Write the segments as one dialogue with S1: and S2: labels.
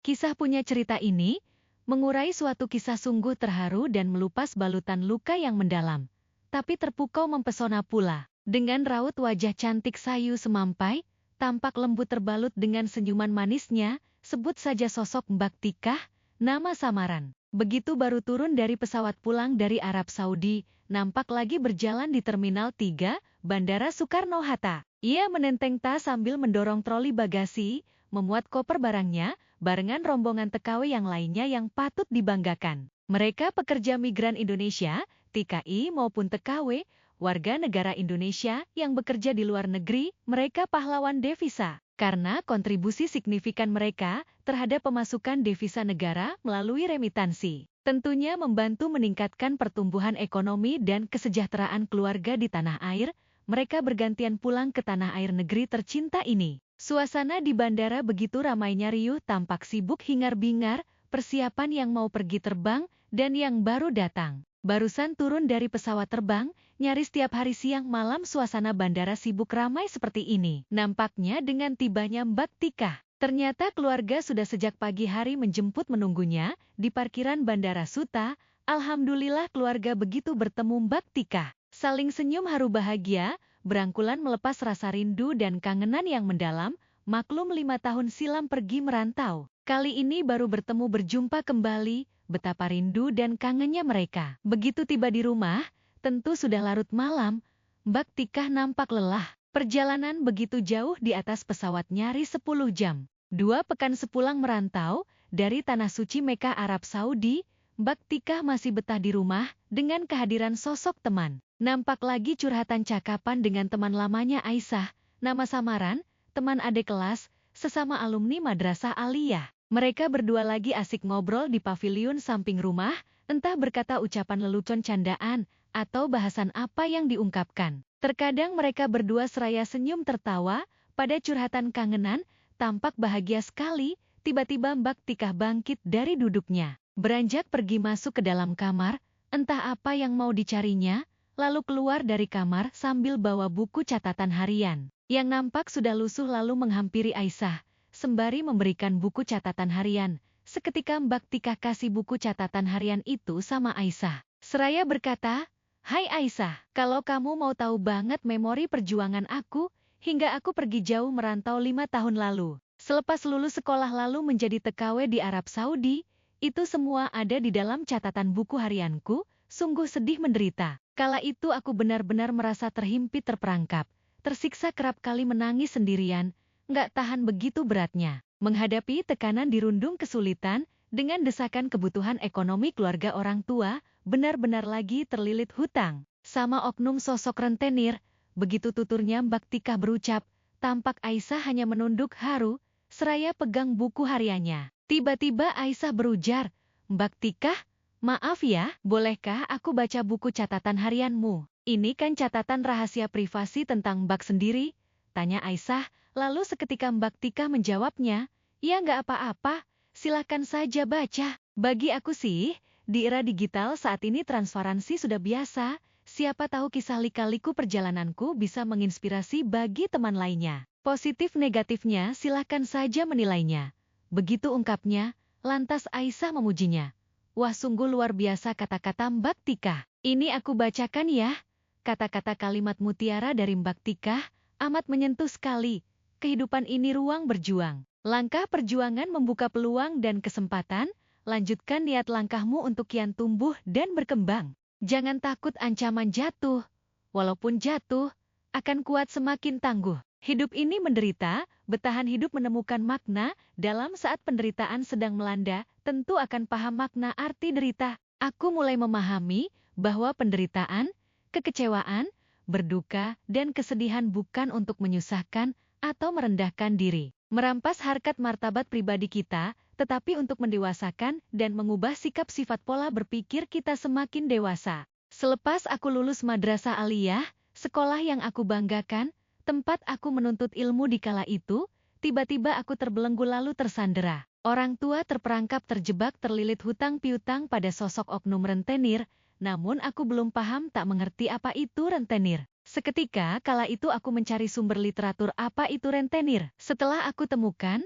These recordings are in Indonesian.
S1: Kisah punya cerita ini mengurai suatu kisah sungguh terharu dan melupas balutan luka yang mendalam. Tapi terpukau mempesona pula. Dengan raut wajah cantik sayu semampai, tampak lembut terbalut dengan senyuman manisnya, sebut saja sosok Mbak Tikah, nama samaran. Begitu baru turun dari pesawat pulang dari Arab Saudi, nampak lagi berjalan di Terminal 3, Bandara Soekarno-Hatta. Ia menenteng tas sambil mendorong troli bagasi, memuat koper barangnya, barengan rombongan TKW yang lainnya yang patut dibanggakan. Mereka pekerja migran Indonesia, TKI maupun TKW, warga negara Indonesia yang bekerja di luar negeri, mereka pahlawan devisa. Karena kontribusi signifikan mereka terhadap pemasukan devisa negara melalui remitansi. Tentunya membantu meningkatkan pertumbuhan ekonomi dan kesejahteraan keluarga di tanah air, mereka bergantian pulang ke tanah air negeri tercinta ini. Suasana di bandara begitu ramainya riuh, tampak sibuk hingar-bingar, persiapan yang mau pergi terbang, dan yang baru datang. Barusan turun dari pesawat terbang, nyaris tiap hari siang malam suasana bandara sibuk ramai seperti ini. Nampaknya dengan tibanya Mbak Tikah. Ternyata keluarga sudah sejak pagi hari menjemput menunggunya, di parkiran Bandara Suta. Alhamdulillah keluarga begitu bertemu Mbak Tikah. Saling senyum haru bahagia, berangkulan melepas rasa rindu dan kangenan yang mendalam, maklum 5 tahun silam pergi merantau. Kali ini baru bertemu berjumpa kembali, betapa rindu dan kangennya mereka. Begitu tiba di rumah, tentu sudah larut malam, Mbak Tikah nampak lelah. Perjalanan begitu jauh di atas pesawat nyaris 10 jam. 2 pekan sepulang merantau, dari Tanah Suci Mekah Arab Saudi, Mbak Tikah masih betah di rumah, dengan kehadiran sosok teman. Nampak lagi curhatan cakapan dengan teman lamanya Aisyah, nama samaran, teman adik kelas, sesama alumni Madrasah Aliyah. Mereka berdua lagi asik ngobrol di paviliun samping rumah, entah berkata ucapan lelucon candaan, atau bahasan apa yang diungkapkan. Terkadang mereka berdua seraya senyum tertawa, pada curhatan kangenan, tampak bahagia sekali, tiba-tiba Mbak Tikah bangkit dari duduknya. Beranjak pergi masuk ke dalam kamar, entah apa yang mau dicarinya, lalu keluar dari kamar sambil bawa buku catatan harian. Yang nampak sudah lusuh lalu menghampiri Aisyah, sembari memberikan buku catatan harian. Seketika Mbak Tikah kasih buku catatan harian itu sama Aisyah. Seraya berkata, "Hai Aisyah, kalau kamu mau tahu banget memori perjuangan aku, hingga aku pergi jauh merantau 5 tahun lalu. Selepas lulus sekolah lalu menjadi TKW di Arab Saudi, itu semua ada di dalam catatan buku harianku, sungguh sedih menderita. Kala itu aku benar-benar merasa terhimpit terperangkap, tersiksa kerap kali menangis sendirian, nggak tahan begitu beratnya. Menghadapi tekanan dirundung kesulitan, dengan desakan kebutuhan ekonomi keluarga orang tua, benar-benar lagi terlilit hutang. Sama oknum sosok rentenir, begitu tuturnya Mbak Tikah berucap, tampak Aisyah hanya menunduk haru, seraya pegang buku hariannya. Tiba-tiba Aisyah berujar, "Mbak Tikah, maaf ya, bolehkah aku baca buku catatan harianmu? Ini kan catatan rahasia privasi tentang Mbak sendiri?" tanya Aisyah, lalu seketika Mbak Tikah menjawabnya, "Ya nggak apa-apa, silakan saja baca. Bagi aku sih, di era digital saat ini transparansi sudah biasa, siapa tahu kisah lika-liku perjalananku bisa menginspirasi bagi teman lainnya. Positif negatifnya silakan saja menilainya." Begitu ungkapnya, lantas Aisyah memujinya. "Wah, sungguh luar biasa kata-kata Mbak Tikah. Ini aku bacakan ya." Kata-kata kalimat mutiara dari Mbak Tikah amat menyentuh sekali. Kehidupan ini ruang berjuang. Langkah perjuangan membuka peluang dan kesempatan, lanjutkan niat langkahmu untuk kian tumbuh dan berkembang. Jangan takut ancaman jatuh. Walaupun jatuh, akan kuat semakin tangguh. Hidup ini menderita, bertahan hidup menemukan makna, dalam saat penderitaan sedang melanda, tentu akan paham makna arti derita. Aku mulai memahami bahwa penderitaan, kekecewaan, berduka, dan kesedihan bukan untuk menyusahkan atau merendahkan diri, merampas harkat martabat pribadi kita, tetapi untuk mendewasakan dan mengubah sikap sifat pola berpikir kita semakin dewasa. Selepas aku lulus Madrasah Aliyah, sekolah yang aku banggakan, tempat aku menuntut ilmu di kala itu, tiba-tiba aku terbelenggu lalu tersandera. Orang tua terperangkap terjebak terlilit hutang piutang pada sosok oknum rentenir, namun aku belum paham tak mengerti apa itu rentenir. Seketika kala itu aku mencari sumber literatur apa itu rentenir. Setelah aku temukan,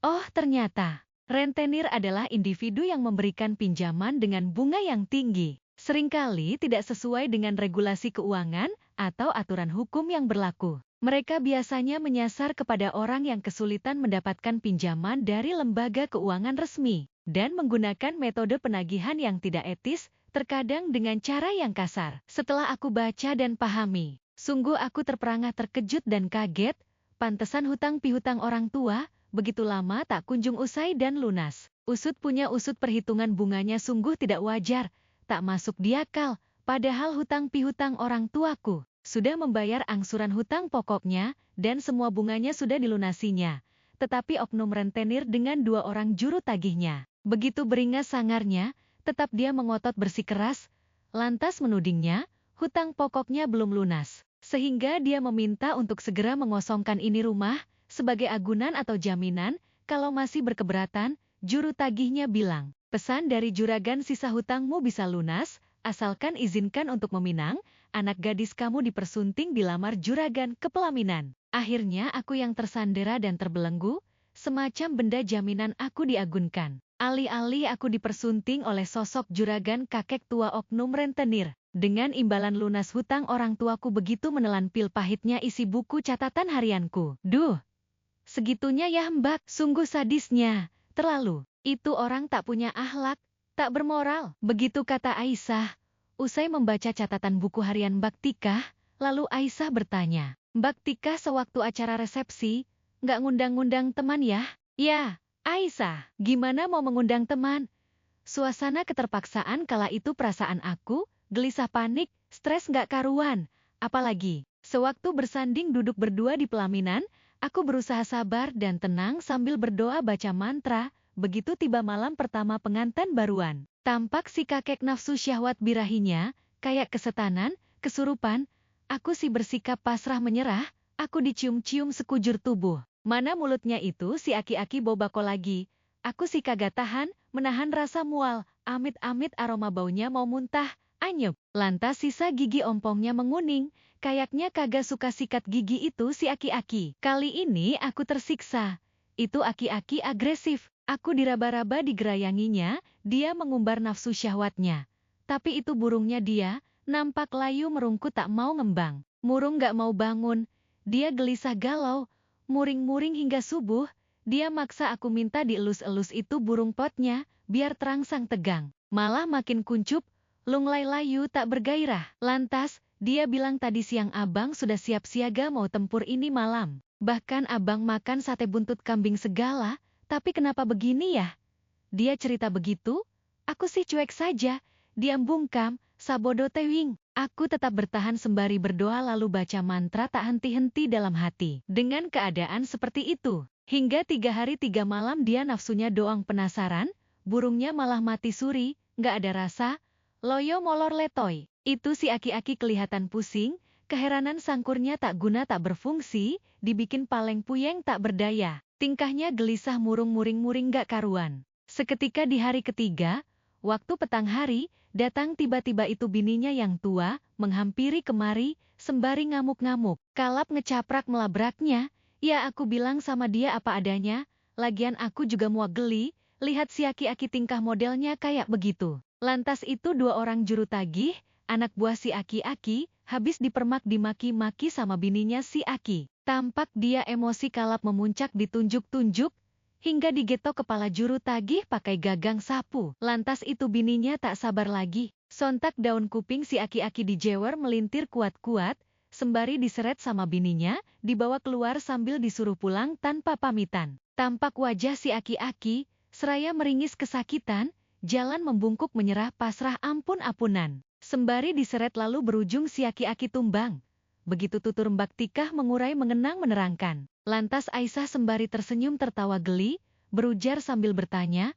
S1: oh ternyata Rentenir adalah individu yang memberikan pinjaman dengan bunga yang tinggi. Seringkali tidak sesuai dengan regulasi keuangan atau aturan hukum yang berlaku. Mereka biasanya menyasar kepada orang yang kesulitan mendapatkan pinjaman dari lembaga keuangan resmi dan menggunakan metode penagihan yang tidak etis, terkadang dengan cara yang kasar. Setelah aku baca dan pahami, sungguh aku terperangah terkejut dan kaget. Pantesan hutang piutang orang tua begitu lama tak kunjung usai dan lunas. Usut punya usut, perhitungan bunganya sungguh tidak wajar, tak masuk di akal, padahal hutang piutang orang tuaku sudah membayar angsuran hutang pokoknya dan semua bunganya sudah dilunasinya. Tetapi oknum rentenir dengan 2 orang juru tagihnya begitu beringas sangarnya, tetap dia mengotot bersikeras, lantas menudingnya, hutang pokoknya belum lunas. Sehingga dia meminta untuk segera mengosongkan ini rumah sebagai agunan atau jaminan. Kalau masih berkeberatan, juru tagihnya bilang, pesan dari juragan, sisa hutangmu bisa lunas, asalkan izinkan untuk meminang, anak gadis kamu dipersunting dilamar juragan ke pelaminan. Akhirnya aku yang tersandera dan terbelenggu, semacam benda jaminan aku diagunkan. Alih-alih aku dipersunting oleh sosok juragan kakek tua oknum rentenir. Dengan imbalan lunas hutang orang tuaku, begitu menelan pil pahitnya isi buku catatan harianku. Duh, segitunya ya Mbak, sungguh sadisnya, terlalu. Itu orang tak punya akhlak, tak bermoral. Begitu kata Aisyah. Usai membaca catatan buku harian Mbak Tika, lalu Aisyah bertanya, Mbak Tika sewaktu acara resepsi, nggak ngundang-ngundang teman ya? Ya, Aisyah, gimana mau mengundang teman? Suasana keterpaksaan kala itu, perasaan aku gelisah, panik, stres nggak karuan. Apalagi, sewaktu bersanding duduk berdua di pelaminan, aku berusaha sabar dan tenang sambil berdoa baca mantra. Begitu tiba malam pertama pengantin baruan, tampak si kakek nafsu syahwat birahinya, kayak kesetanan, kesurupan. Aku sih bersikap pasrah menyerah, aku dicium-cium sekujur tubuh. Mana mulutnya itu si aki-aki bobako lagi. Aku sih kagak tahan, menahan rasa mual, amit-amit aroma baunya mau muntah, anyep. Lantas sisa gigi ompongnya menguning, kayaknya kagak suka sikat gigi itu si aki-aki. Kali ini aku tersiksa. Itu aki-aki agresif. Aku diraba-raba digerayanginya, dia mengumbar nafsu syahwatnya. Tapi itu burungnya dia, nampak layu merungkut tak mau ngembang. Murung gak mau bangun, dia gelisah galau, muring-muring hingga subuh. Dia maksa aku minta dielus-elus itu burung potnya, biar terangsang tegang. Malah makin kuncup, lunglai layu tak bergairah. Lantas, dia bilang tadi siang abang sudah siap siaga mau tempur ini malam. Bahkan abang makan sate buntut kambing segala. Tapi kenapa begini ya? Dia cerita begitu, aku sih cuek saja, diam bungkam, sabodo tewing. Aku tetap bertahan sembari berdoa lalu baca mantra tak henti-henti dalam hati. Dengan keadaan seperti itu, hingga 3 hari 3 malam dia nafsunya doang penasaran, burungnya malah mati suri, nggak ada rasa, loyo molor letoy. Itu si aki-aki kelihatan pusing, keheranan sangkurnya tak guna tak berfungsi, dibikin paleng puyeng tak berdaya. Tingkahnya gelisah murung-muring-muring gak karuan. Seketika di hari ketiga, waktu petang hari, datang tiba-tiba itu bininya yang tua, menghampiri kemari, sembari ngamuk-ngamuk. Kalap ngecaprak melabraknya, ya aku bilang sama dia apa adanya, lagian aku juga muak geli, lihat si aki-aki tingkah modelnya kayak begitu. Lantas itu 2 orang juru tagih, anak buah si aki-aki, habis dipermak dimaki-maki sama bininya si aki. Tampak dia emosi, kalap memuncak ditunjuk-tunjuk, hingga digetok kepala juru tagih pakai gagang sapu. Lantas itu bininya tak sabar lagi, sontak daun kuping si aki-aki dijewer melintir kuat-kuat, sembari diseret sama bininya, dibawa keluar sambil disuruh pulang tanpa pamitan. Tampak wajah si aki-aki, seraya meringis kesakitan, jalan membungkuk menyerah pasrah ampun-ampunan. Sembari diseret lalu berujung si aki-aki tumbang. Begitu tutur Mbak Tika mengurai mengenang menerangkan. Lantas Aisyah sembari tersenyum tertawa geli, berujar sambil bertanya,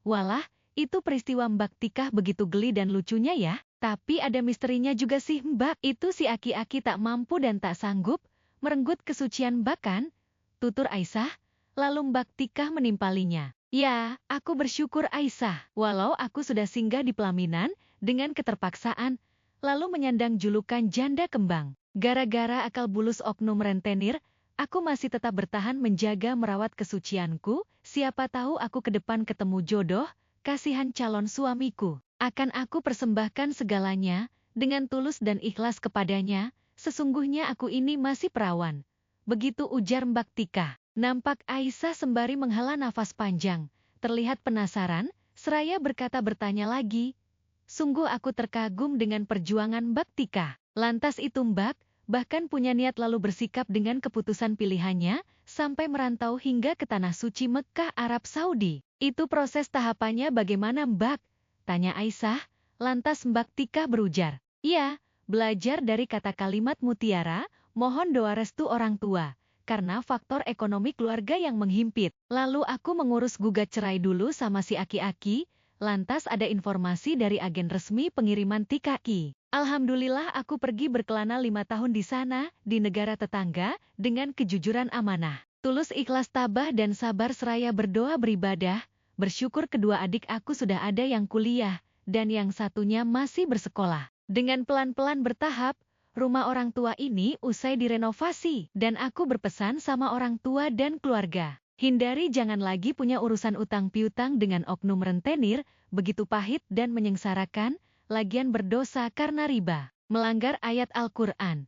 S1: walah, itu peristiwa Mbak Tika begitu geli dan lucunya ya, tapi ada misterinya juga sih Mbak. Itu si aki-aki tak mampu dan tak sanggup, merenggut kesucian Mbak kan? Tutur Aisyah, lalu Mbak Tika menimpalinya. Ya, aku bersyukur Aisyah, walau aku sudah singgah di pelaminan, dengan keterpaksaan, lalu menyandang julukan janda kembang. Gara-gara akal bulus oknum rentenir, aku masih tetap bertahan menjaga merawat kesucianku, siapa tahu aku ke depan ketemu jodoh, kasihan calon suamiku. Akan aku persembahkan segalanya, dengan tulus dan ikhlas kepadanya, sesungguhnya aku ini masih perawan. Begitu ujar Mbak Tika. Nampak Aisyah sembari menghela nafas panjang, terlihat penasaran, seraya berkata bertanya lagi. Sungguh aku terkagum dengan perjuangan Mbak Tika. Lantas itu Mbak, bahkan punya niat lalu bersikap dengan keputusan pilihannya, sampai merantau hingga ke tanah suci Mekah Arab Saudi. Itu proses tahapannya bagaimana Mbak? Tanya Aisyah, lantas Mbak Tika berujar. Iya, belajar dari kata kalimat mutiara, mohon doa restu orang tua. Karena faktor ekonomi keluarga yang menghimpit. Lalu aku mengurus gugat cerai dulu sama si aki-aki, lantas ada informasi dari agen resmi pengiriman TKI. Alhamdulillah aku pergi berkelana 5 tahun di sana, di negara tetangga, dengan kejujuran amanah. Tulus ikhlas tabah dan sabar seraya berdoa beribadah, bersyukur kedua adik aku sudah ada yang kuliah, dan yang satunya masih bersekolah. Dengan pelan-pelan bertahap, rumah orang tua ini usai direnovasi, dan aku berpesan sama orang tua dan keluarga. Hindari jangan lagi punya urusan utang piutang dengan oknum rentenir, begitu pahit dan menyengsarakan, lagian berdosa karena riba, melanggar ayat Al-Quran.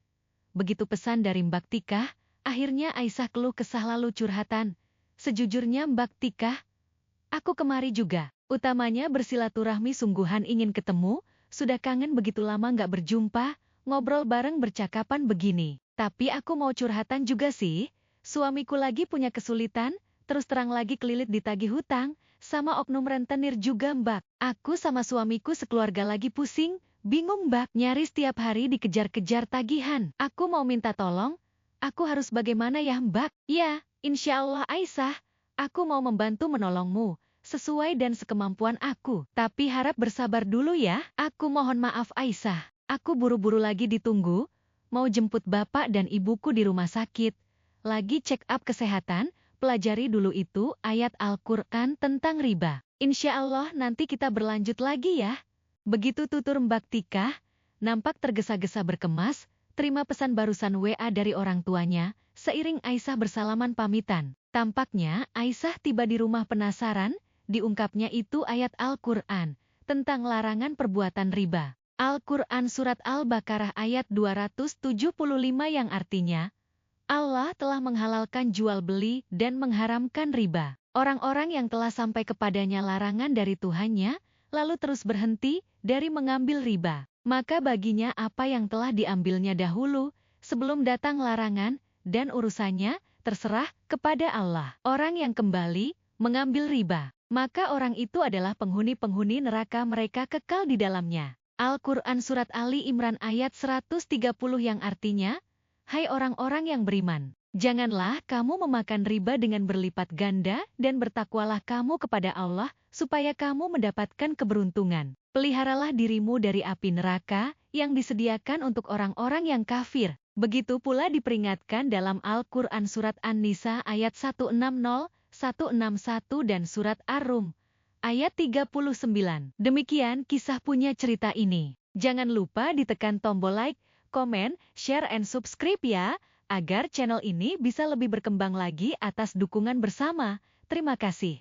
S1: Begitu pesan dari Mbak Tika, akhirnya Aisyah keluh kesah lalu curhatan. Sejujurnya Mbak Tika, aku kemari juga, utamanya bersilaturahmi sungguhan ingin ketemu, sudah kangen begitu lama nggak berjumpa, ngobrol bareng bercakapan begini. Tapi aku mau curhatan juga sih, suamiku lagi punya kesulitan, terus terang lagi kelilit ditagih hutang, sama oknum rentenir juga Mbak. Aku sama suamiku sekeluarga lagi pusing, bingung Mbak, nyaris tiap hari dikejar-kejar tagihan. Aku mau minta tolong, aku harus bagaimana ya Mbak? Ya, insya Allah Aisyah, aku mau membantu menolongmu, sesuai dan sekemampuan aku. Tapi harap bersabar dulu ya, aku mohon maaf Aisyah. Aku buru-buru lagi ditunggu, mau jemput bapak dan ibuku di rumah sakit. Lagi check up kesehatan, pelajari dulu itu ayat Al-Quran tentang riba. Insya Allah nanti kita berlanjut lagi ya. Begitu tutur Mbak Tika, nampak tergesa-gesa berkemas, terima pesan barusan WA dari orang tuanya, seiring Aisyah bersalaman pamitan. Tampaknya Aisyah tiba di rumah penasaran, diungkapnya itu ayat Al-Quran tentang larangan perbuatan riba. Al-Quran Surat Al-Baqarah ayat 275 yang artinya, Allah telah menghalalkan jual beli dan mengharamkan riba. Orang-orang yang telah sampai kepadanya larangan dari Tuhannya, lalu terus berhenti dari mengambil riba, maka baginya apa yang telah diambilnya dahulu, sebelum datang larangan, dan urusannya terserah kepada Allah. Orang yang kembali mengambil riba, maka orang itu adalah penghuni-penghuni neraka, mereka kekal di dalamnya. Al-Quran Surat Ali Imran ayat 130 yang artinya, hai orang-orang yang beriman, janganlah kamu memakan riba dengan berlipat ganda dan bertakwalah kamu kepada Allah, supaya kamu mendapatkan keberuntungan. Peliharalah dirimu dari api neraka yang disediakan untuk orang-orang yang kafir. Begitu pula diperingatkan dalam Al-Quran Surat An-Nisa ayat 160, 161 dan Surat Ar-Rum ayat 39. Demikian kisah punya cerita ini. Jangan lupa ditekan tombol like, komen, share, and subscribe ya, agar channel ini bisa lebih berkembang lagi atas dukungan bersama. Terima kasih.